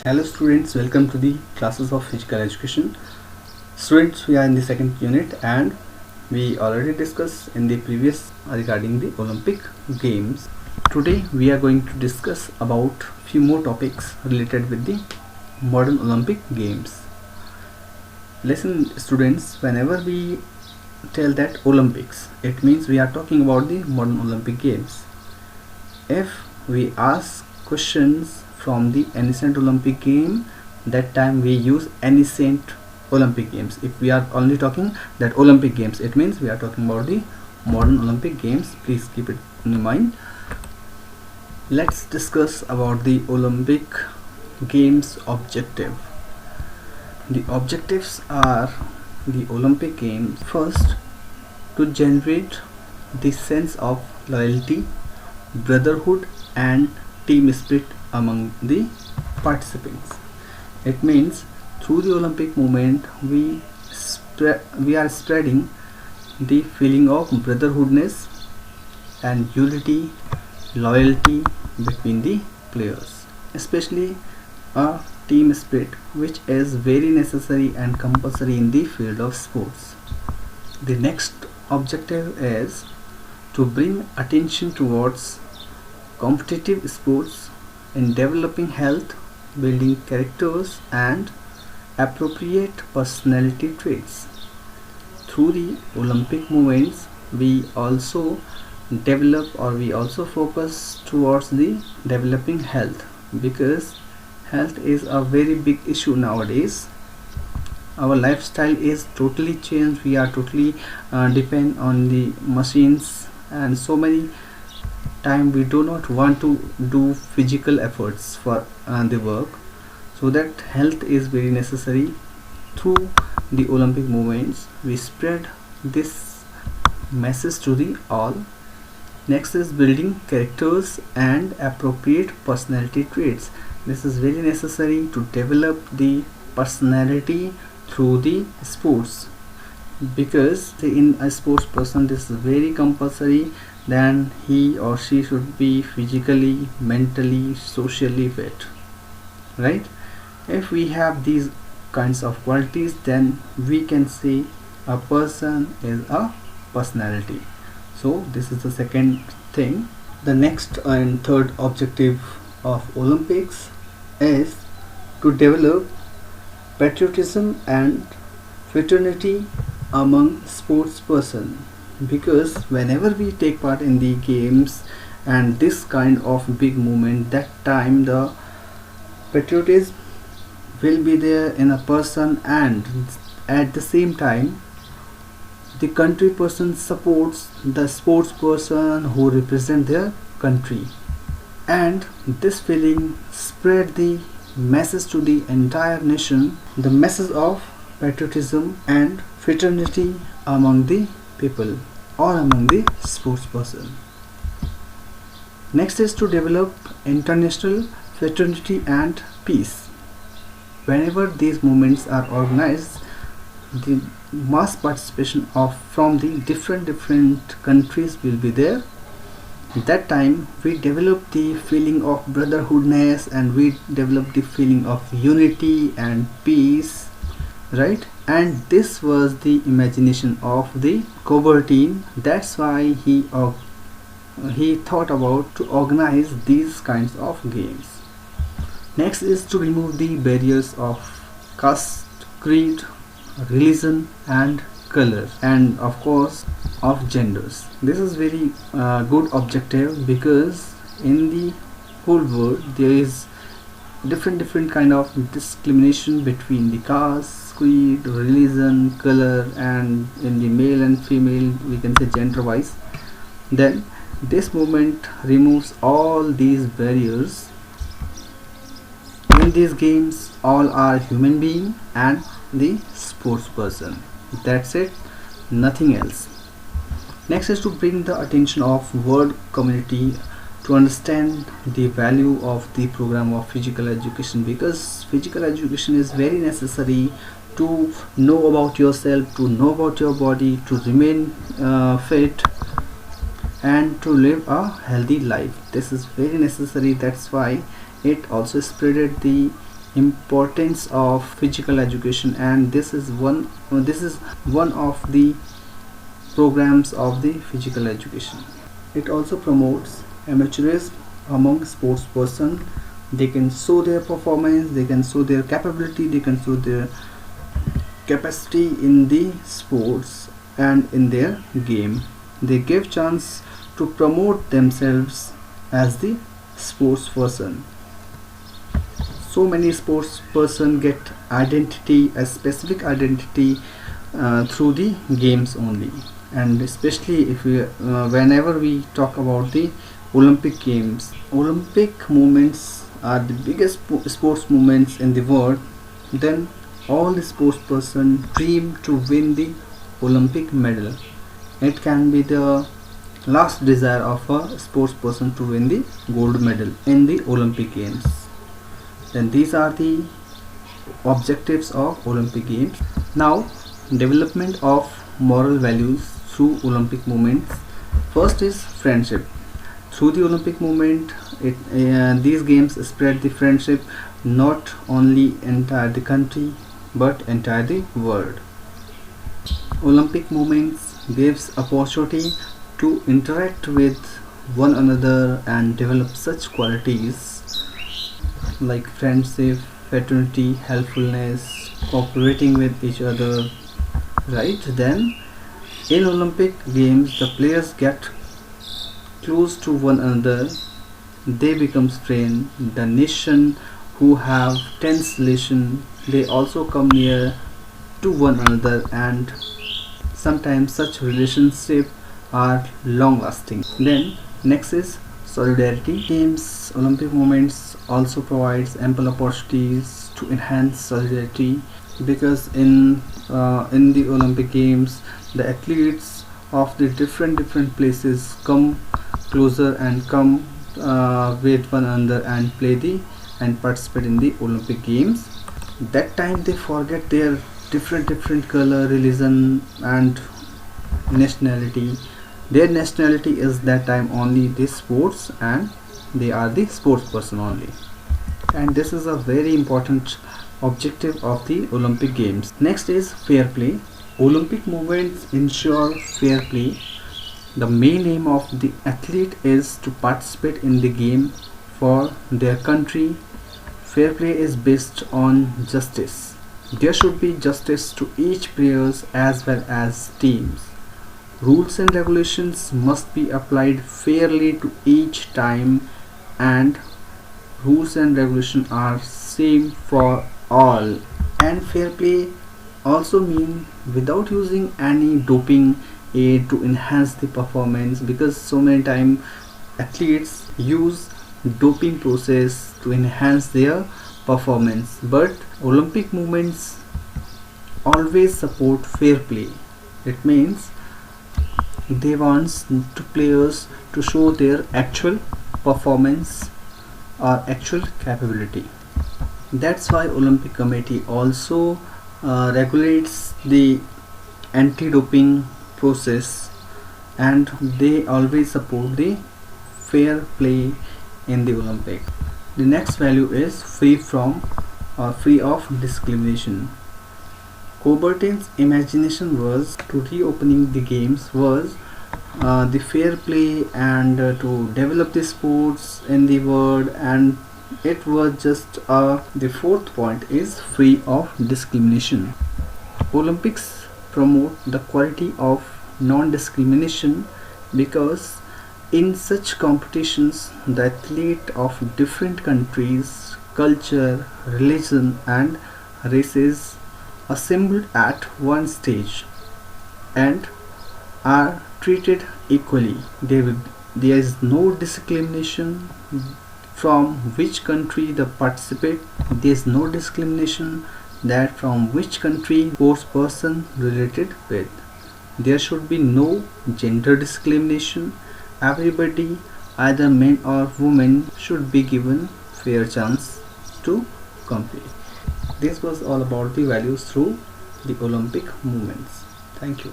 Hello students, welcome to the classes of physical education. Students, we are in the second unit and we already discussed in the previous regarding the Olympic Games. Today we are going to discuss about few more topics related with the modern Olympic Games. Listen students, whenever we tell that Olympics, it means we are talking about the modern Olympic Games. If we ask questions from the ancient Olympic game, that time we use ancient Olympic Games. If we are only talking that Olympic Games, it means we are talking about the modern Olympic Games. Please keep it in mind. Let's discuss about the Olympic Games objective. The objectives are the Olympic Games first to generate the sense of loyalty, brotherhood and team spirit among the participants. It means through the Olympic movement we are spreading the feeling of brotherhoodness and unity, loyalty between the players, especially a team spirit which is very necessary and compulsory in the field of sports. The next objective is to bring attention towards competitive sports in developing health, building characters and appropriate personality traits. Through the Olympic movements we also focus towards the developing health, because health is a very big issue nowadays. Our lifestyle is totally changed. We are totally depend on the machines, and so many time we do not want to do physical efforts for the work, so that health is very necessary. Through the Olympic movements we spread this message to the all. Next is building characters and appropriate personality traits. This is very necessary to develop the personality through the sports, because in a sports person this is very compulsory, then he or she should be physically, mentally, socially fit, right? If we have these kinds of qualities, then we can say a person is a personality. So this is the second thing. The next and third objective of Olympics is to develop patriotism and fraternity among sports person, because whenever we take part in the games and this kind of big movement, that time the patriotism will be there in a person, and at the same time the country person supports the sports person who represent their country, and this feeling spread the message to the entire nation, the message of patriotism and fraternity among the people or among the sports person. Next is to develop international fraternity and peace. Whenever these movements are organized, the mass participation of from the different countries will be there. That time we develop the feeling of brotherhoodness and we develop the feeling of unity and peace, right? And this was the imagination of the Coubertin. That's why he thought about to organize these kinds of games. Next is to remove the barriers of caste, creed, religion and color, and of course of genders. This is very good objective, because in the whole world there is different kind of discrimination between the caste, creed, religion, color, and in the male and female we can say gender wise. Then this movement removes all these barriers. In these games all are human being and the sports person. That's it, nothing else. Next is to bring the attention of world community to understand the value of the program of physical education, because physical education is very necessary to know about yourself, to know about your body, to remain fit and to live a healthy life. This is very necessary. That's why it also spreaded the importance of physical education, and this is one of the programs of the physical education. It also promotes amateurism among sports person. They can show their performance, they can show their capability, they can show their capacity in the sports and in their game. They give chance to promote themselves as the sports person. So many sports person get identity, a specific identity through the games only. And especially if we whenever we talk about the Olympic games, Olympic movements are the biggest sports movements in the world. Then all the sports person dream to win the Olympic medal. It can be the last desire of a sports person to win the gold medal in the Olympic games. Then these are the objectives of Olympic games. Now, development of moral values through Olympic movements. First is friendship. Through the Olympic movement, these games spread the friendship not only entire the country but entire the world. Olympic movements gives opportunity to interact with one another and develop such qualities like friendship, fraternity, helpfulness, cooperating with each other, right? Then in Olympic games the players get close to one another, they become friends. The nation who have tense relation, they also come near to one another, and sometimes such relationships are long lasting. Then next is solidarity. Games, Olympic movements also provides ample opportunities to enhance solidarity, because in the Olympic games the athletes of the different places come closer and come with one another and play the and participate in the Olympic games. That time they forget their different color, religion and nationality. Their nationality is that time only the sports, and they are the sports person only. And this is a very important objective of the Olympic games. Next is fair play. Olympic movements ensure fair play. The main aim of the athlete is to participate in the game for their country. Fair play is based on justice. There should be justice to each players as well as teams. Rules and regulations must be applied fairly to each time, and rules and regulations are same for all. And fair play also mean without using any doping aid to enhance the performance, because so many time athletes use doping process to enhance their performance, but Olympic movements always support fair play. It means they want to players to show their actual performance or actual capability. That's why Olympic Committee also regulates the anti-doping process, and they always support the fair play in the Olympic. The next value is free of discrimination. Coubertin's imagination was to reopening the games was the fair play and to develop the sports in the world, and it was just the fourth point is free of discrimination. Olympics promote the quality of non-discrimination, because in such competitions the athlete of different countries, culture, religion and races assembled at one stage and are treated equally. There is no discrimination from which country the participate. There is no discrimination that from which country sports person related with. There should be no gender discrimination. Everybody, either men or women, should be given fair chance to compete. This was all about the values through the Olympic movements. Thank you.